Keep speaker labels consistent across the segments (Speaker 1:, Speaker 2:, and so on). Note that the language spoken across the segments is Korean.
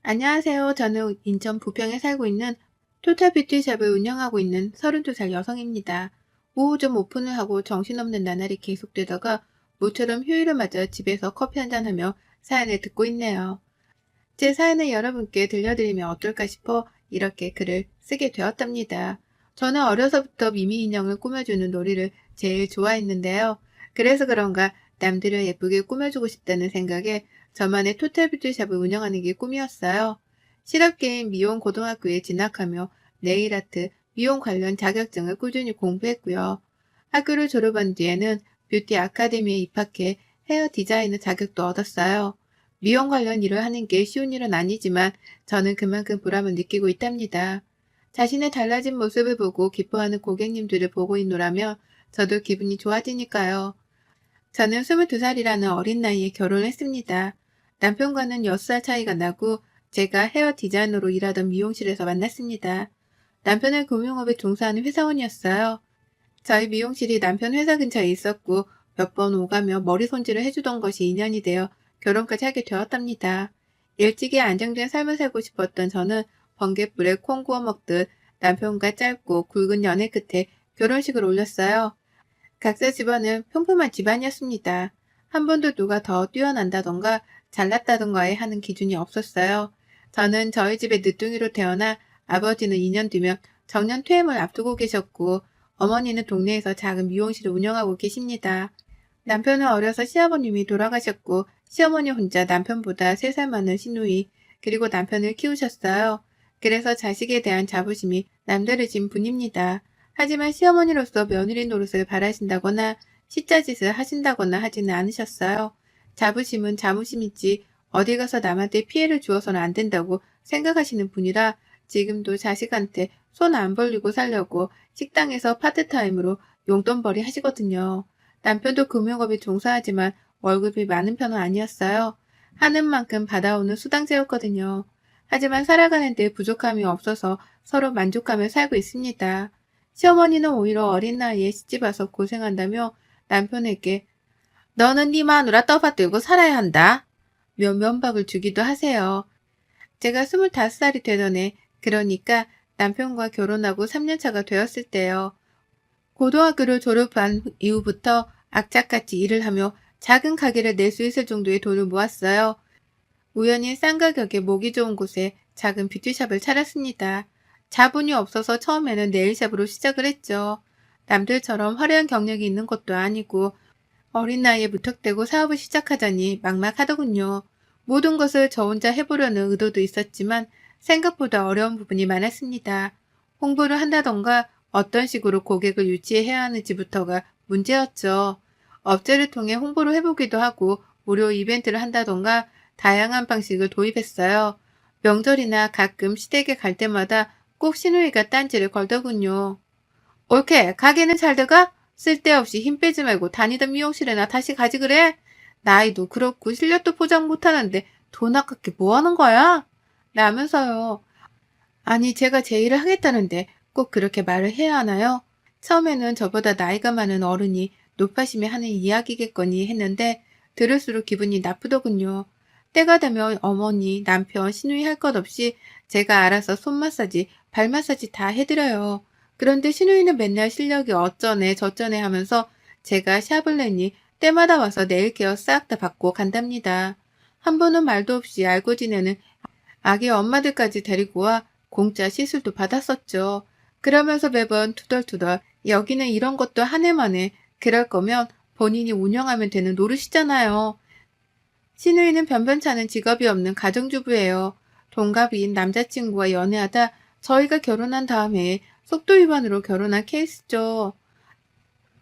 Speaker 1: 안녕하세요. 저는 인천 부평에 살고 있는 토탈 뷰티샵을 운영하고 있는 32살 여성입니다. 오후 좀 오픈을 하고 정신없는 나날이 계속되다가 모처럼 휴일을 맞아 집에서 커피 한잔하며 사연을 듣고 있네요. 제 사연을 여러분께 들려드리면 어떨까 싶어 이렇게 글을 쓰게 되었답니다. 저는 어려서부터 미미 인형을 꾸며주는 놀이를 제일 좋아했는데요. 그래서 그런가 남들을 예쁘게 꾸며주고 싶다는 생각에 저만의 토탈 뷰티샵을 운영하는 게 꿈이었어요. 실업계인 미용 고등학교에 진학하며 네일아트, 미용 관련 자격증을 꾸준히 공부했고요. 학교를 졸업한 뒤에는 뷰티 아카데미에 입학해 헤어 디자이너 자격도 얻었어요. 미용 관련 일을 하는 게 쉬운 일은 아니지만 저는 그만큼 보람을 느끼고 있답니다. 자신의 달라진 모습을 보고 기뻐하는 고객님들을 보고 있노라면 저도 기분이 좋아지니까요. 저는 22살이라는 어린 나이에 결혼했습니다. 남편과는 6살 차이가 나고 제가 헤어 디자이너로 일하던 미용실에서 만났습니다. 남편은 금융업에 종사하는 회사원이었어요. 저희 미용실이 남편 회사 근처에 있었고 몇 번 오가며 머리 손질을 해주던 것이 인연이 되어 결혼까지 하게 되었답니다. 일찍이 안정된 삶을 살고 싶었던 저는 번갯불에 콩 구워 먹듯 남편과 짧고 굵은 연애 끝에 결혼식을 올렸어요. 각자 집안은 평범한 집안이었습니다. 한 번도 누가 더 뛰어난다던가 잘났다던가에 하는 기준이 없었어요. 저는 저희 집에 늦둥이로 태어나 아버지는 2년 뒤면 정년 퇴임을 앞두고 계셨고 어머니는 동네에서 작은 미용실을 운영하고 계십니다. 남편은 어려서 시아버님이 돌아가셨고 시어머니 혼자 남편보다 3살 많은 시누이 그리고 남편을 키우셨어요. 그래서 자식에 대한 자부심이 남다르신 분입니다. 하지만 시어머니로서 며느리 노릇을 바라신다거나 시자짓을 하신다거나 하지는 않으셨어요. 자부심은 자부심이지 어디 가서 남한테 피해를 주어서는 안 된다고 생각하시는 분이라 지금도 자식한테 손 안 벌리고 살려고 식당에서 파트타임으로 용돈벌이 하시거든요. 남편도 금융업에 종사하지만 월급이 많은 편은 아니었어요. 하는 만큼 받아오는 수당제였거든요. 하지만 살아가는 데 부족함이 없어서 서로 만족하며 살고 있습니다. 시어머니는 오히려 어린 나이에 시집와서 고생한다며 남편에게 너는 네 마누라 떠받들고 살아야 한다. 며 면박을 주기도 하세요. 제가 25살이 되던 해, 그러니까 남편과 결혼하고 3년차가 되었을 때요. 고등학교를 졸업한 이후부터 악착같이 일을 하며 작은 가게를 낼 수 있을 정도의 돈을 모았어요. 우연히 싼 가격에 모기 좋은 곳에 작은 뷰티샵을 차렸습니다. 자본이 없어서 처음에는 네일샵으로 시작을 했죠. 남들처럼 화려한 경력이 있는 것도 아니고 어린 나이에 무턱대고 사업을 시작하자니 막막하더군요. 모든 것을 저 혼자 해보려는 의도도 있었지만 생각보다 어려운 부분이 많았습니다. 홍보를 한다던가 어떤 식으로 고객을 유치해야 하는지부터가 문제였죠. 업체를 통해 홍보를 해보기도 하고 무료 이벤트를 한다던가 다양한 방식을 도입했어요. 명절이나 가끔 시댁에 갈 때마다 꼭 시누이가 딴지를 걸더군요. 옳게 가게는 잘 돼가? 쓸데없이 힘 빼지 말고 다니던 미용실에나 다시 가지 그래? 나이도 그렇고 실력도 포장 못하는데 돈 아깝게 뭐하는 거야? 라면서요. 아니 제가 제 일을 하겠다는데 꼭 그렇게 말을 해야 하나요? 처음에는 저보다 나이가 많은 어른이 높아심에 하는 이야기겠거니 했는데 들을수록 기분이 나쁘더군요. 때가 되면 어머니, 남편, 시누이 할 것 없이 제가 알아서 손 마사지, 발 마사지 다 해드려요. 그런데 시누이는 맨날 실력이 어쩌네 저쩌네 하면서 제가 샵을 내니 때마다 와서 네일 케어 싹 다 받고 간답니다. 한 번은 말도 없이 알고 지내는 아기 엄마들까지 데리고 와 공짜 시술도 받았었죠. 그러면서 매번 투덜투덜 여기는 이런 것도 한 해만에 그럴 거면 본인이 운영하면 되는 노릇이잖아요. 시누이는 변변찮은 직업이 없는 가정주부예요. 동갑인 남자친구와 연애하다 저희가 결혼한 다음에 속도 위반으로 결혼한 케이스죠.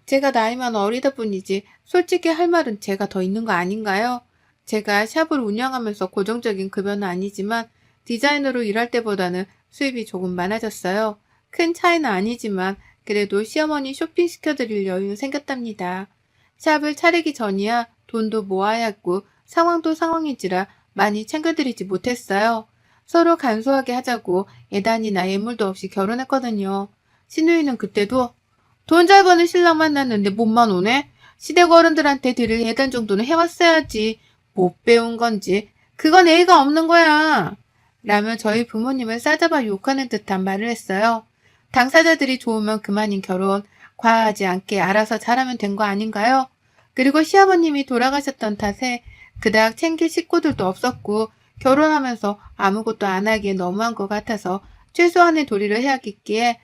Speaker 1: 제가 나이만 어리다 뿐이지 솔직히 할 말은 제가 더 있는 거 아닌가요? 제가 샵을 운영하면서 고정적인 급여는 아니지만 디자이너로 일할 때보다는 수입이 조금 많아졌어요. 큰 차이는 아니지만 그래도 시어머니 쇼핑시켜드릴 여유는 생겼답니다. 샵을 차리기 전이야 돈도 모아야 했고 상황도 상황인지라 많이 챙겨드리지 못했어요. 서로 간소하게 하자고 예단이나 예물도 없이 결혼했거든요. 시누이는 그때도 돈 잘 버는 신랑 만났는데 몸만 오네? 시댁 어른들한테 드릴 예단 정도는 해왔어야지. 못 배운 건지. 그건 예의가 없는 거야. 라며 저희 부모님을 싸잡아 욕하는 듯한 말을 했어요. 당사자들이 좋으면 그만인 결혼, 과하지 않게 알아서 잘하면 된 거 아닌가요? 그리고 시아버님이 돌아가셨던 탓에 그닥 챙길 식구들도 없었고 결혼하면서 아무것도 안 하기에 너무한 것 같아서 최소한의 도리를 해야겠기에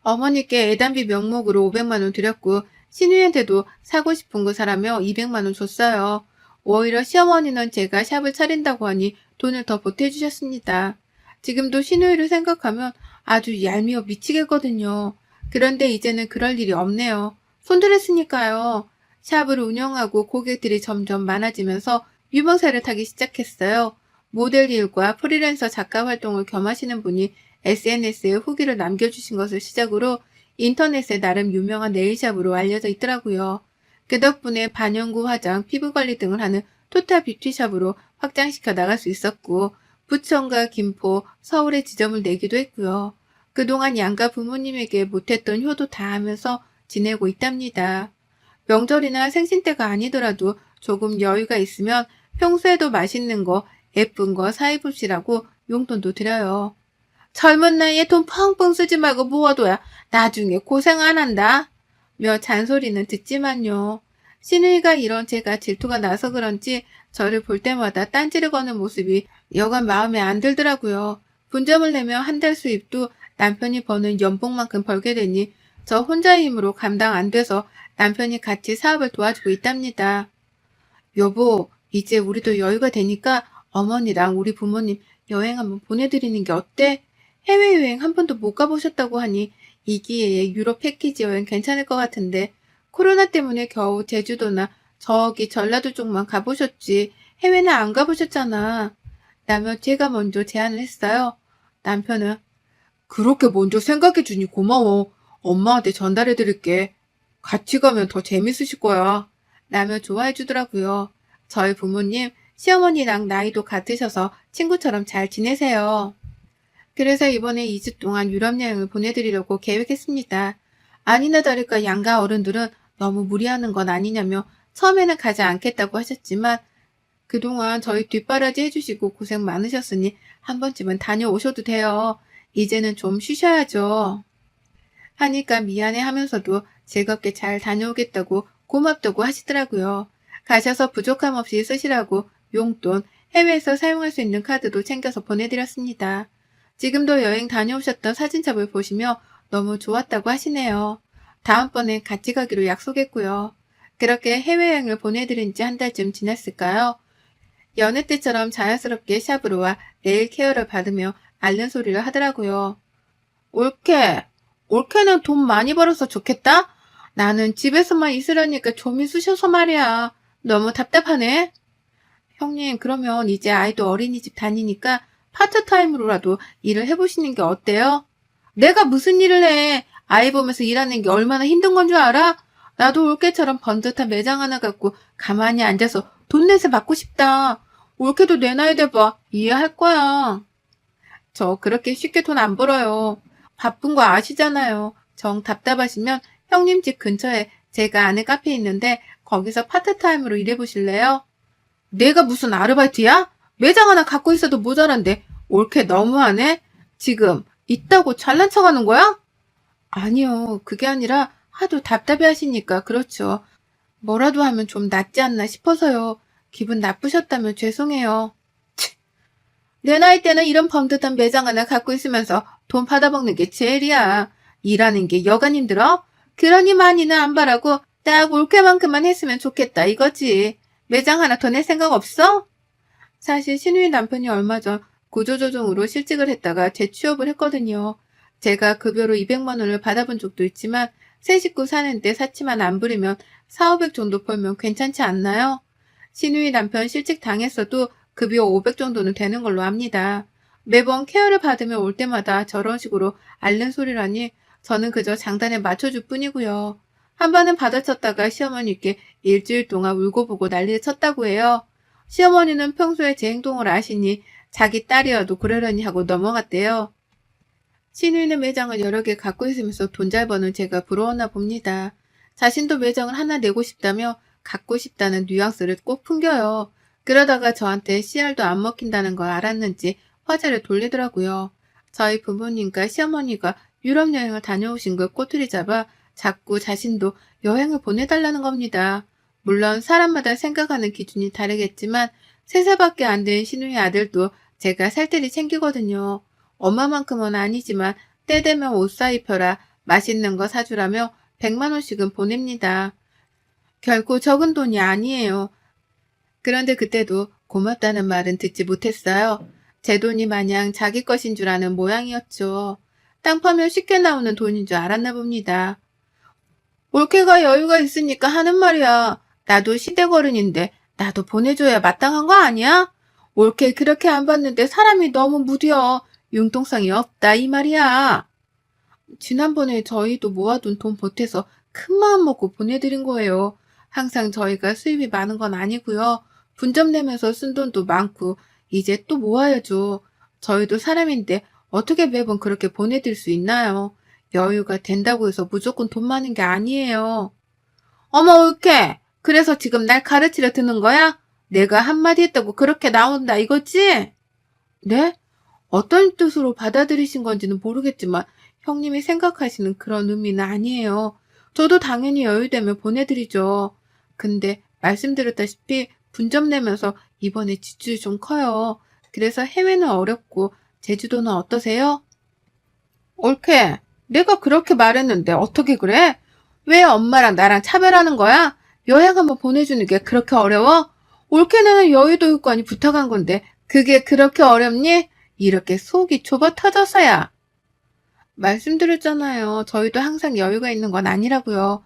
Speaker 1: 어머니께 애단비 명목으로 500만 원 드렸고 신우이한테도 사고 싶은 거 사라며 200만 원 줬어요. 오히려 시어머니는 제가 샵을 차린다고 하니 돈을 더 보태주셨습니다. 지금도 신우이를 생각하면 아주 얄미워 미치겠거든요. 그런데 이제는 그럴 일이 없네요. 손들었으니까요. 샵을 운영하고 고객들이 점점 많아지면서 유명세를 타기 시작했어요. 모델 일과 프리랜서 작가 활동을 겸하시는 분이 SNS에 후기를 남겨주신 것을 시작으로 인터넷에 나름 유명한 네일샵으로 알려져 있더라고요. 그 덕분에 반영구 화장, 피부관리 등을 하는 토탈 뷰티샵으로 확장시켜 나갈 수 있었고 부천과 김포, 서울에 지점을 내기도 했고요. 그동안 양가 부모님에게 못했던 효도 다 하면서 지내고 있답니다. 명절이나 생신 때가 아니더라도 조금 여유가 있으면 평소에도 맛있는 거, 예쁜 거 사입읍시라고 용돈도 드려요. 젊은 나이에 돈 펑펑 쓰지 말고 모아둬야 나중에 고생 안 한다. 며 잔소리는 듣지만요. 신우이가 이런 제가 질투가 나서 그런지 저를 볼 때마다 딴지를 거는 모습이 여간 마음에 안 들더라고요. 분점을 내며 한 달 수입도 남편이 버는 연봉만큼 벌게 되니 저 혼자의 힘으로 감당 안 돼서 남편이 같이 사업을 도와주고 있답니다. 여보, 이제 우리도 여유가 되니까 어머니랑 우리 부모님 여행 한번 보내드리는 게 어때? 해외여행 한 번도 못 가보셨다고 하니 이 기회에 유럽 패키지 여행 괜찮을 것 같은데 코로나 때문에 겨우 제주도나 저기 전라도 쪽만 가보셨지 해외는 안 가보셨잖아. 라며 제가 먼저 제안을 했어요. 남편은 그렇게 먼저 생각해주니 고마워. 엄마한테 전달해드릴게. 같이 가면 더 재밌으실 거야. 라며 좋아해주더라고요. 저희 부모님, 시어머니랑 나이도 같으셔서 친구처럼 잘 지내세요. 그래서 이번에 2주 동안 유럽 여행을 보내드리려고 계획했습니다. 아니나 다를까 양가 어른들은 너무 무리하는 건 아니냐며 처음에는 가지 않겠다고 하셨지만 그동안 저희 뒷바라지 해주시고 고생 많으셨으니 한 번쯤은 다녀오셔도 돼요. 이제는 좀 쉬셔야죠. 하니까 미안해 하면서도 즐겁게 잘 다녀오겠다고 고맙다고 하시더라고요. 가셔서 부족함 없이 쓰시라고 용돈, 해외에서 사용할 수 있는 카드도 챙겨서 보내드렸습니다. 지금도 여행 다녀오셨던 사진첩을 보시며 너무 좋았다고 하시네요. 다음번엔 같이 가기로 약속했고요. 그렇게 해외여행을 보내드린 지 한 달쯤 지났을까요? 여느 때처럼 자연스럽게 샵으로 와 네일 케어를 받으며 앓는 소리를 하더라고요. 올케는 돈 많이 벌어서 좋겠다? 나는 집에서만 있으려니까 좀이 쑤셔서 말이야. 너무 답답하네. 형님, 그러면 이제 아이도 어린이집 다니니까 파트타임으로라도 일을 해보시는 게 어때요? 내가 무슨 일을 해? 아이 보면서 일하는 게 얼마나 힘든 건 줄 알아? 나도 올케처럼 번듯한 매장 하나 갖고 가만히 앉아서 돈 내세 받고 싶다. 올케도 내 나이 돼봐. 이해할 거야. 저 그렇게 쉽게 돈 안 벌어요. 바쁜 거 아시잖아요. 정 답답하시면 형님 집 근처에 제가 아는 카페 있는데 거기서 파트타임으로 일해보실래요? 내가 무슨 아르바이트야? 매장 하나 갖고 있어도 모자란데 올케 너무하네? 지금 있다고 잘난 척하는 거야? 아니요. 그게 아니라 하도 답답해 하시니까 그렇죠. 뭐라도 하면 좀 낫지 않나 싶어서요. 기분 나쁘셨다면 죄송해요. 내 나이 때는 이런 번듯한 매장 하나 갖고 있으면서 돈 받아먹는 게 제일이야. 일하는 게 여간 힘들어? 그러니 많이는 안 바라고 딱 올케만큼만 했으면 좋겠다 이거지. 매장 하나 더 낼 생각 없어? 사실 신우이 남편이 얼마 전 구조조정으로 실직을 했다가 재취업을 했거든요. 제가 급여로 200만 원을 받아본 적도 있지만 새 식구 사는데 사치만 안 부리면 4,500 정도 벌면 괜찮지 않나요? 신우이 남편 실직 당했어도 급여 500 정도는 되는 걸로 압니다. 매번 케어를 받으며 올 때마다 저런 식으로 앓는 소리라니 저는 그저 장단에 맞춰줄 뿐이고요. 한 번은 받아쳤다가 시어머니께 일주일 동안 울고 보고 난리를 쳤다고 해요. 시어머니는 평소에 제 행동을 아시니 자기 딸이어도 그러려니 하고 넘어갔대요. 신우이는 매장을 여러 개 갖고 있으면서 돈 잘 버는 제가 부러웠나 봅니다. 자신도 매장을 하나 내고 싶다며 갖고 싶다는 뉘앙스를 꼭 풍겨요. 그러다가 저한테 씨알도 안 먹힌다는 걸 알았는지 화제를 돌리더라고요. 저희 부모님과 시어머니가 유럽 여행을 다녀오신 걸 꼬투리 잡아 자꾸 자신도 여행을 보내달라는 겁니다. 물론 사람마다 생각하는 기준이 다르겠지만 3살밖에 안 된 시누이 아들도 제가 살뜰히 챙기거든요. 엄마만큼은 아니지만 때 되면 옷 사입혀라, 맛있는 거 사주라며 100만 원씩은 보냅니다. 결코 적은 돈이 아니에요. 그런데 그때도 고맙다는 말은 듣지 못했어요. 제 돈이 마냥 자기 것인 줄 아는 모양이었죠. 땅 파면 쉽게 나오는 돈인 줄 알았나 봅니다. 올케가 여유가 있으니까 하는 말이야. 나도 시댁어른인데 나도 보내줘야 마땅한 거 아니야? 올케 그렇게 안 봤는데 사람이 너무 무뎌. 융통성이 없다 이 말이야. 지난번에 저희도 모아둔 돈 보태서 큰 마음 먹고 보내드린 거예요. 항상 저희가 수입이 많은 건 아니고요. 분점 내면서 쓴 돈도 많고 이제 또 모아야죠. 저희도 사람인데 어떻게 매번 그렇게 보내드릴 수 있나요? 여유가 된다고 해서 무조건 돈 많은 게 아니에요. 어머 올케, 그래서 지금 날 가르치려 드는 거야? 내가 한마디 했다고 그렇게 나온다 이거지? 네? 어떤 뜻으로 받아들이신 건지는 모르겠지만 형님이 생각하시는 그런 의미는 아니에요. 저도 당연히 여유되면 보내드리죠. 근데 말씀드렸다시피 분점 내면서 이번에 지출이 좀 커요. 그래서 해외는 어렵고 제주도는 어떠세요? 올케, 내가 그렇게 말했는데 어떻게 그래? 왜 엄마랑 나랑 차별하는 거야? 여행 한번 보내주는 게 그렇게 어려워? 올케는 여의도육관이 부탁한 건데 그게 그렇게 어렵니? 이렇게 속이 좁아 터져서야. 말씀드렸잖아요. 저희도 항상 여유가 있는 건 아니라고요.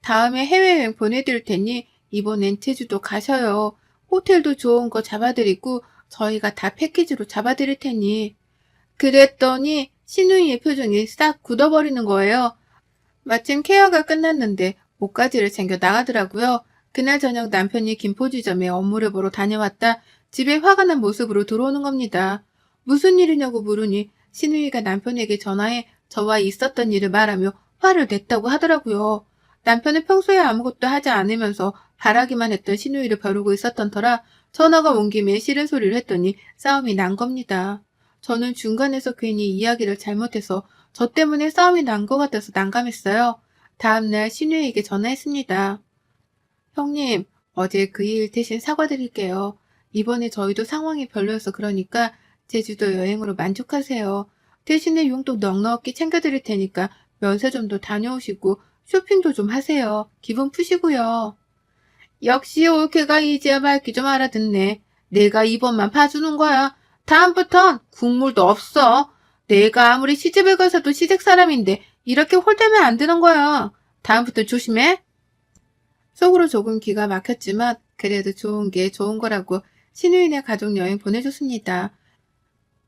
Speaker 1: 다음에 해외여행 보내드릴 테니 이번엔 제주도 가셔요. 호텔도 좋은 거 잡아드리고 저희가 다 패키지로 잡아드릴 테니. 그랬더니 시누이의 표정이 싹 굳어버리는 거예요. 마침 케어가 끝났는데 옷가지를 챙겨 나가더라고요. 그날 저녁 남편이 김포지점에 업무를 보러 다녀왔다 집에 화가 난 모습으로 들어오는 겁니다. 무슨 일이냐고 물으니 시누이가 남편에게 전화해 저와 있었던 일을 말하며 화를 냈다고 하더라고요. 남편은 평소에 아무것도 하지 않으면서 바라기만 했던 시누이를 벼르고 있었던 터라 전화가 온 김에 싫은 소리를 했더니 싸움이 난 겁니다. 저는 중간에서 괜히 이야기를 잘못해서 저 때문에 싸움이 난 것 같아서 난감했어요. 다음날 시누이에게 전화했습니다. 형님, 어제 그 일 대신 사과드릴게요. 이번에 저희도 상황이 별로여서 그러니까 제주도 여행으로 만족하세요. 대신에 용돈 넉넉히 챙겨드릴 테니까 면세점도 다녀오시고 쇼핑도 좀 하세요. 기분 푸시고요. 역시 올케가 이제야 말귀 좀 알아듣네. 내가 이번만 봐주는 거야. 다음부턴 국물도 없어. 내가 아무리 시집을 가서도 시댁 사람인데 이렇게 홀대면 안 되는 거야. 다음부터 조심해. 속으로 조금 기가 막혔지만 그래도 좋은 게 좋은 거라고 시누이네 가족여행 보내줬습니다.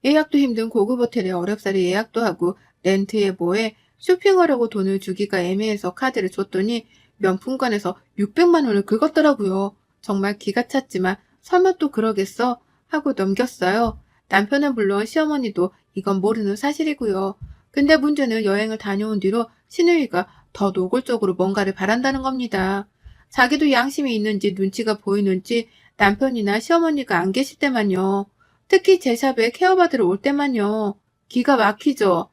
Speaker 1: 예약도 힘든 고급 호텔에 어렵사리 예약도 하고 렌트에 뭐에 쇼핑하려고 돈을 주기가 애매해서 카드를 줬더니 명품관에서 600만 원을 긁었더라고요. 정말 기가 찼지만 설마 또 그러겠어? 하고 넘겼어요. 남편은 물론 시어머니도 이건 모르는 사실이고요. 근데 문제는 여행을 다녀온 뒤로 시누이가 더 노골적으로 뭔가를 바란다는 겁니다. 자기도 양심이 있는지 눈치가 보이는지 남편이나 시어머니가 안 계실 때만요. 특히 제 샵에 케어받으러 올 때만요. 기가 막히죠.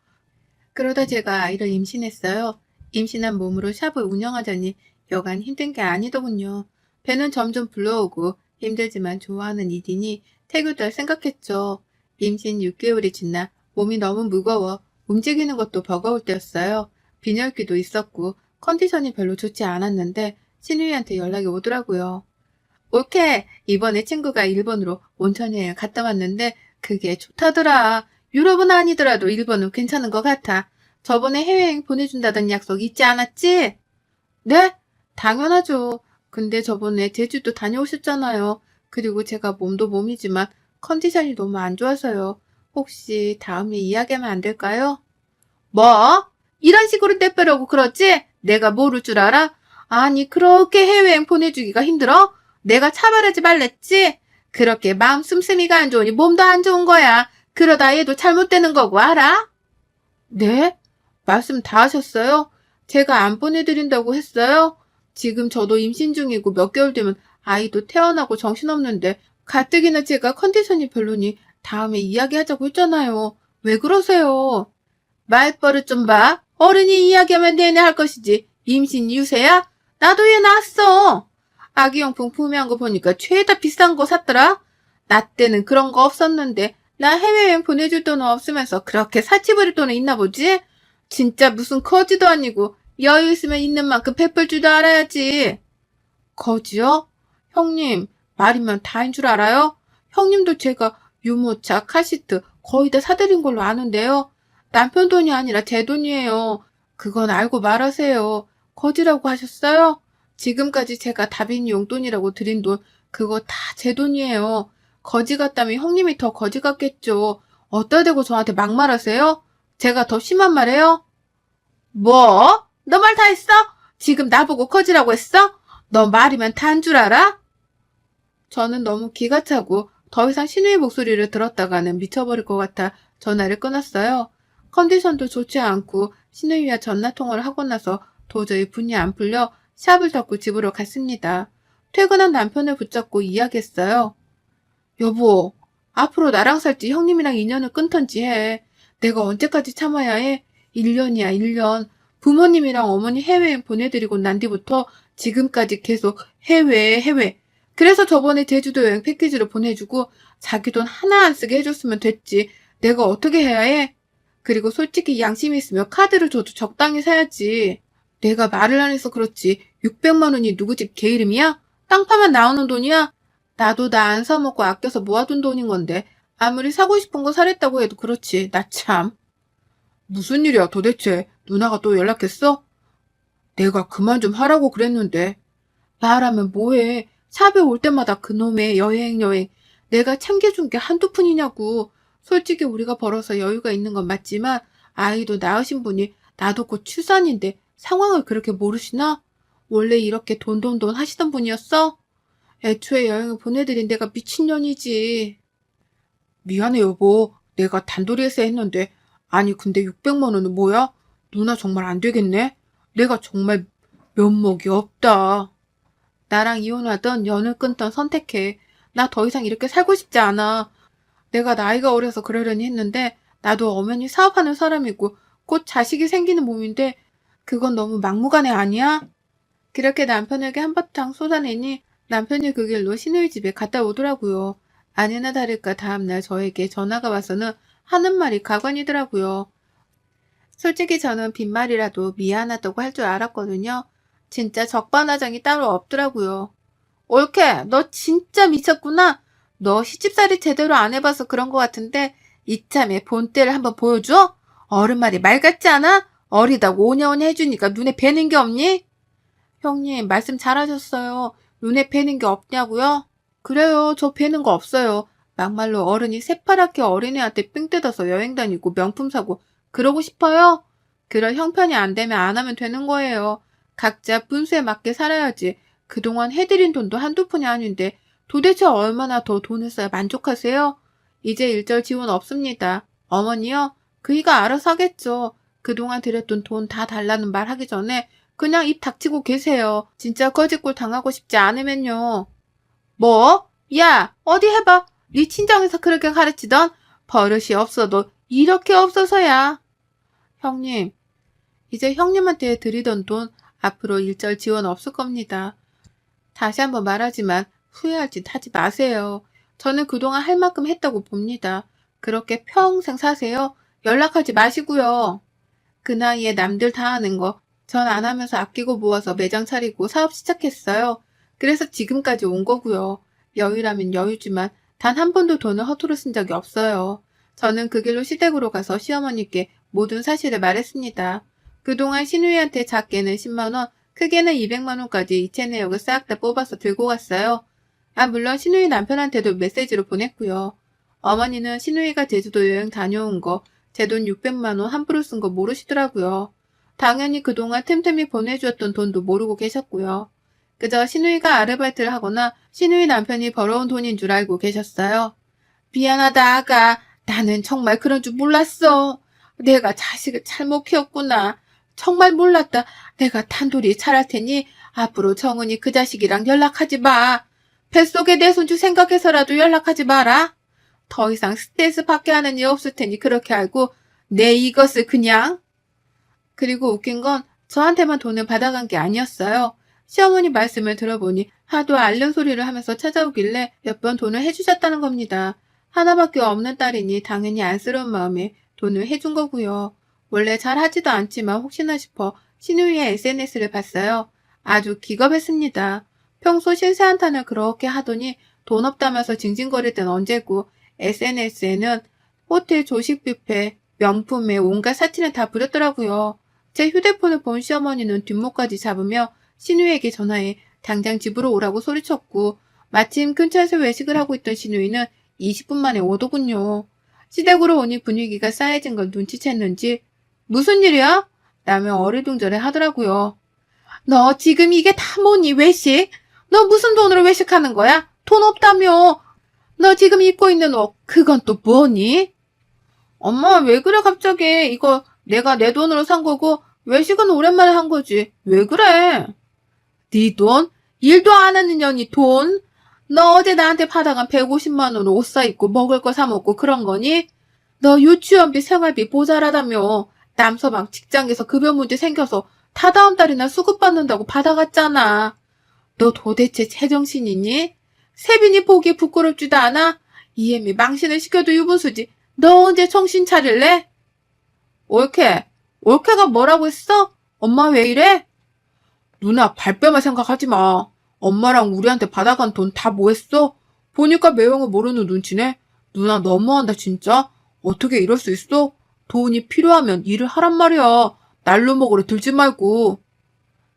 Speaker 1: 그러다 제가 아이를 임신했어요. 임신한 몸으로 샵을 운영하자니 여간 힘든 게 아니더군요. 배는 점점 불러오고 힘들지만 좋아하는 일이니 태교도 할 생각했죠. 임신 6개월이 지나 몸이 너무 무거워 움직이는 것도 버거울 때였어요. 빈혈기도 있었고 컨디션이 별로 좋지 않았는데 시누이한테 연락이 오더라고요. 올케, 이번에 친구가 일본으로 온천 여행 갔다 왔는데 그게 좋다더라. 유럽은 아니더라도 일본은 괜찮은 것 같아. 저번에 해외여행 보내준다던 약속 잊지 않았지? 네? 당연하죠. 근데 저번에 제주도 다녀오셨잖아요. 그리고 제가 몸도 몸이지만 컨디션이 너무 안 좋아서요. 혹시 다음에 이야기하면 안 될까요? 뭐? 이런 식으로 떼빼라고 그러지? 내가 모를 줄 알아? 아니 그렇게 해외여행 보내주기가 힘들어? 내가 차별하지 말랬지? 그렇게 마음 씀씀이가 안 좋으니 몸도 안 좋은 거야. 그러다 얘도 잘못되는 거고 알아? 네? 말씀 다 하셨어요? 제가 안 보내드린다고 했어요? 지금 저도 임신 중이고 몇 개월 되면 아이도 태어나고 정신없는데 가뜩이나 제가 컨디션이 별로니 다음에 이야기하자고 했잖아요. 왜 그러세요? 말버릇 좀 봐. 어른이 이야기하면 내내 할 것이지. 임신 유세야? 나도 얘 낳았어. 아기용품 구매한 거 보니까 죄다 비싼 거 샀더라. 나 때는 그런 거 없었는데 나 해외여행 보내줄 돈은 없으면서 그렇게 사치 부릴 돈은 있나 보지? 진짜 무슨 거지도 아니고 여유 있으면 있는 만큼 베풀 줄도 알아야지. 거지요? 형님, 말이면 다인 줄 알아요? 형님도 제가 유모차, 카시트 거의 다 사드린 걸로 아는데요. 남편 돈이 아니라 제 돈이에요. 그건 알고 말하세요. 거지라고 하셨어요? 지금까지 제가 다빈이 용돈이라고 드린 돈, 그거 다 제 돈이에요. 거지 같다면 형님이 더 거지 같겠죠. 어따 대고 저한테 막말하세요? 제가 더 심한 말해요? 뭐? 너 말 다 했어? 지금 나보고 거지라고 했어? 너 말이면 다인 줄 알아? 저는 너무 기가 차고 더 이상 신우의 목소리를 들었다가는 미쳐버릴 것 같아 전화를 끊었어요. 컨디션도 좋지 않고 신우이와 전화통화를 하고 나서 도저히 분이 안 풀려 샵을 닫고 집으로 갔습니다. 퇴근한 남편을 붙잡고 이야기했어요. 여보, 앞으로 나랑 살지 형님이랑 인연을 끊던지 해. 내가 언제까지 참아야 해? 1년이야, 1년. 부모님이랑 어머니 해외여행 보내드리고 난 뒤부터 지금까지 계속 해외. 그래서 저번에 제주도 여행 패키지를 보내주고 자기 돈 하나 안 쓰게 해줬으면 됐지. 내가 어떻게 해야 해? 그리고 솔직히 양심이 있으면 카드를 줘도 적당히 사야지. 내가 말을 안 해서 그렇지. 600만 원이 누구 집 개 이름이야? 땅 파면 나오는 돈이야? 나도 나 안 사먹고 아껴서 모아둔 돈인 건데 아무리 사고 싶은 거 사랬다고 해도 그렇지. 나 참. 무슨 일이야 도대체? 누나가 또 연락했어? 내가 그만 좀 하라고 그랬는데. 말하면 뭐해. 샵에 올 때마다 그놈의 여행. 내가 챙겨준 게 한두 푼이냐고. 솔직히 우리가 벌어서 여유가 있는 건 맞지만 아이도 낳으신 분이 나도 곧 출산인데 상황을 그렇게 모르시나? 원래 이렇게 돈 하시던 분이었어? 애초에 여행을 보내드린 내가 미친년이지. 미안해 여보. 내가 단도리에서 했는데. 아니 근데 600만 원은 뭐야? 누나 정말 안 되겠네. 내가 정말 면목이 없다. 나랑 이혼하던 연을 끊던 선택해. 나 더 이상 이렇게 살고 싶지 않아. 내가 나이가 어려서 그러려니 했는데 나도 엄연히 사업하는 사람이고 곧 자식이 생기는 몸인데 그건 너무 막무가내 아니야? 그렇게 남편에게 한바탕 쏟아내니 남편이 그 길로 시누이 집에 갔다 오더라고요. 아니나 다를까 다음날 저에게 전화가 와서는 하는 말이 가관이더라고요. 솔직히 저는 빈말이라도 미안하다고 할 줄 알았거든요. 진짜 적반하장이 따로 없더라고요. 올케, 너 진짜 미쳤구나. 너 시집살이 제대로 안 해봐서 그런 것 같은데 이참에 본때를 한번 보여줘? 어른 말이 말 같지 않아? 어리다고 오냐오냐 해주니까 눈에 뵈는 게 없니? 형님, 말씀 잘하셨어요. 눈에 뵈는 게 없냐고요? 그래요, 저 뵈는 거 없어요. 막말로 어른이 새파랗게 어린애한테 삥 뜯어서 여행 다니고 명품 사고 그러고 싶어요? 그럴 형편이 안 되면 안 하면 되는 거예요. 각자 분수에 맞게 살아야지. 그동안 해드린 돈도 한두 푼이 아닌데 도대체 얼마나 더 돈을 써야 만족하세요? 이제 일절 지원 없습니다. 어머니요? 그이가 알아서 하겠죠. 그동안 들였던 돈 다 달라는 말 하기 전에 그냥 입 닥치고 계세요. 진짜 거지꼴 당하고 싶지 않으면요. 뭐? 야, 어디 해봐. 네 친정에서 그렇게 가르치던 버릇이 없어도 이렇게 없어서야. 형님, 이제 형님한테 드리던 돈 앞으로 일절 지원 없을 겁니다. 다시 한번 말하지만 후회할 짓 하지 마세요. 저는 그동안 할 만큼 했다고 봅니다. 그렇게 평생 사세요. 연락하지 마시고요. 그 나이에 남들 다 하는 거 전 안 하면서 아끼고 모아서 매장 차리고 사업 시작했어요. 그래서 지금까지 온 거고요. 여유라면 여유지만 단 한 번도 돈을 허투루 쓴 적이 없어요. 저는 그 길로 시댁으로 가서 시어머니께 모든 사실을 말했습니다. 그동안 신우이한테 작게는 10만 원, 크게는 200만 원까지 이체 내역을 싹 다 뽑아서 들고 갔어요. 물론 신우이 남편한테도 메시지로 보냈고요. 어머니는 신우이가 제주도 여행 다녀온 거, 제 돈 600만 원 함부로 쓴 거 모르시더라고요. 당연히 그동안 틈틈이 보내주었던 돈도 모르고 계셨고요. 그저 신우이가 아르바이트를 하거나 신우이 남편이 벌어온 돈인 줄 알고 계셨어요. 미안하다 아가. 나는 정말 그런 줄 몰랐어. 내가 자식을 잘못 키웠구나. 정말 몰랐다. 내가 단둘이 잘할 테니 앞으로 정은이 그 자식이랑 연락하지 마. 뱃속에 내 손주 생각해서라도 연락하지 마라. 더 이상 스트레스 받게 하는 일 없을 테니 그렇게 알고 내 이것을 그냥. 그리고 웃긴 건 저한테만 돈을 받아간 게 아니었어요. 시어머니 말씀을 들어보니 하도 앓는 소리를 하면서 찾아오길래 몇 번 돈을 해주셨다는 겁니다. 하나밖에 없는 딸이니 당연히 안쓰러운 마음에 돈을 해준 거고요. 원래 잘 하지도 않지만 혹시나 싶어 신우이의 SNS를 봤어요. 아주 기겁했습니다. 평소 신세한탄을 그렇게 하더니 돈 없다면서 징징거릴 땐 언제고 SNS에는 호텔 조식 뷔페, 명품에 온갖 사진을 다 부렸더라고요. 제 휴대폰을 본 시어머니는 뒷목까지 잡으며 신우이에게 전화해 당장 집으로 오라고 소리쳤고 마침 근처에서 외식을 하고 있던 신우이는 20분 만에 오더군요. 시댁으로 오니 분위기가 싸해진 걸 눈치챘는지 무슨 일이야? 라며 어리둥절해 하더라고요. 너 지금 이게 다 뭐니 외식? 너 무슨 돈으로 외식하는 거야? 돈 없다며. 너 지금 입고 있는 옷 그건 또 뭐니? 엄마 왜 그래 갑자기. 이거 내가 내 돈으로 산 거고 외식은 오랜만에 한 거지. 왜 그래? 네 돈? 일도 안 하는 년이 돈? 너 어제 나한테 받아간 150만 원으로 옷 사 입고 먹을 거 사 먹고 그런 거니? 너 유치원비 생활비 모자라다며. 남서방 직장에서 급여 문제 생겨서 다다음 달이나 수급받는다고 받아갔잖아. 너 도대체 제정신이니? 세빈이 보기에 부끄럽지도 않아? 이애미 망신을 시켜도 유분수지. 너 언제 정신 차릴래? 올케. 올케가 뭐라고 했어? 엄마 왜 이래? 누나 발뺌할 생각하지 마. 엄마랑 우리한테 받아간 돈 다 뭐했어? 보니까 매형을 모르는 눈치네. 누나 너무한다 진짜. 어떻게 이럴 수 있어? 돈이 필요하면 일을 하란 말이야. 날로 먹으러 들지 말고.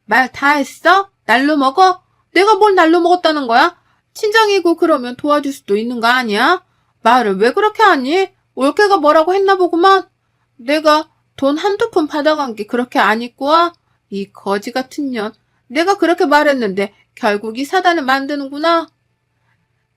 Speaker 1: 말 다 했어? 날로 먹어? 내가 뭘 날로 먹었다는 거야? 친정이고 그러면 도와줄 수도 있는 거 아니야? 말을 왜 그렇게 하니? 올케가 뭐라고 했나 보구만. 내가 돈 한두 푼 받아간 게 그렇게 안 있고 와? 이 거지 같은 년. 내가 그렇게 말했는데 결국 이 사단을 만드는구나.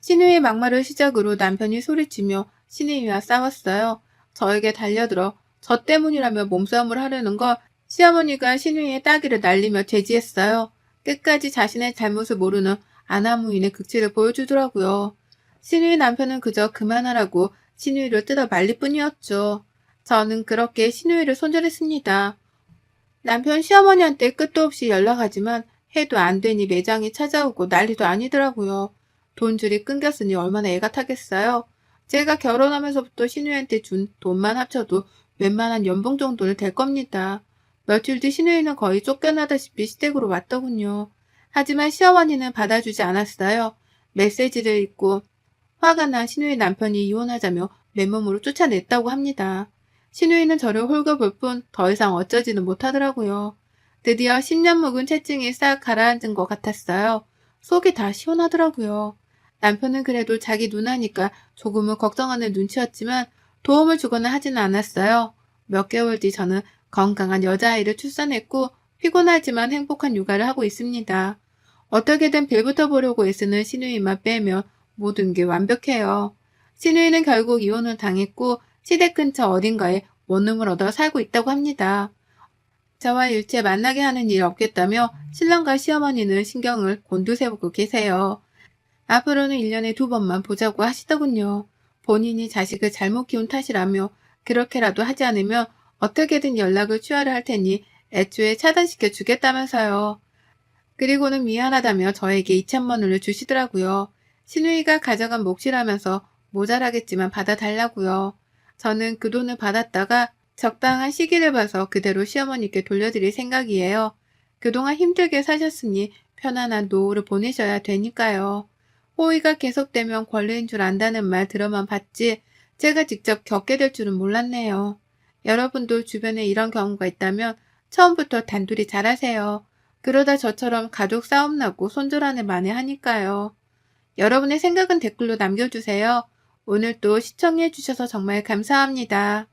Speaker 1: 신우이의 막말을 시작으로 남편이 소리치며 신우이와 싸웠어요. 저에게 달려들어 저 때문이라며 몸싸움을 하려는 걸 시어머니가 신우이의 따귀를 날리며 제지했어요. 끝까지 자신의 잘못을 모르는 아나무인의 극치를 보여주더라고요. 신우이 남편은 그저 그만하라고 신우이를 뜯어 말릴 뿐이었죠. 저는 그렇게 신우이를 손절했습니다. 남편 시어머니한테 끝도 없이 연락하지만 해도 안 되니 매장에 찾아오고 난리도 아니더라고요. 돈줄이 끊겼으니 얼마나 애가 타겠어요. 제가 결혼하면서부터 신우이한테 준 돈만 합쳐도 웬만한 연봉 정도는 될 겁니다. 며칠 뒤 신우이는 거의 쫓겨나다시피 시댁으로 왔더군요. 하지만 시어머니는 받아주지 않았어요. 메시지를 읽고 화가 난 신우이 남편이 이혼하자며 맨몸으로 쫓아냈다고 합니다. 신우이는 저를 홀겨볼 뿐 더 이상 어쩌지는 못하더라고요. 드디어 10년 묵은 체증이 싹 가라앉은 것 같았어요. 속이 다 시원하더라고요. 남편은 그래도 자기 누나니까 조금은 걱정하는 눈치였지만 도움을 주거나 하지는 않았어요. 몇 개월 뒤 저는 건강한 여자아이를 출산했고 피곤하지만 행복한 육아를 하고 있습니다. 어떻게든 빌부터 보려고 애쓰는 신우이만 빼면 모든 게 완벽해요. 신우이는 결국 이혼을 당했고 시댁 근처 어딘가에 원룸을 얻어 살고 있다고 합니다. 저와 일체 만나게 하는 일 없겠다며 신랑과 시어머니는 신경을 곤두세우고 계세요. 앞으로는 1년에 2번만 보자고 하시더군요. 본인이 자식을 잘못 키운 탓이라며 그렇게라도 하지 않으면 어떻게든 연락을 취하려 할 테니 애초에 차단시켜 주겠다면서요. 그리고는 미안하다며 저에게 2천만 원을 주시더라고요. 신우이가 가져간 몫이라면서 모자라겠지만 받아달라고요. 저는 그 돈을 받았다가 적당한 시기를 봐서 그대로 시어머니께 돌려드릴 생각이에요. 그동안 힘들게 사셨으니 편안한 노후를 보내셔야 되니까요. 호의가 계속되면 권리인 줄 안다는 말 들어만 봤지 제가 직접 겪게 될 줄은 몰랐네요. 여러분도 주변에 이런 경우가 있다면 처음부터 단둘이 잘하세요. 그러다 저처럼 가족 싸움 나고 손절하는 만회하니까요. 여러분의 생각은 댓글로 남겨주세요. 오늘도 시청해주셔서 정말 감사합니다.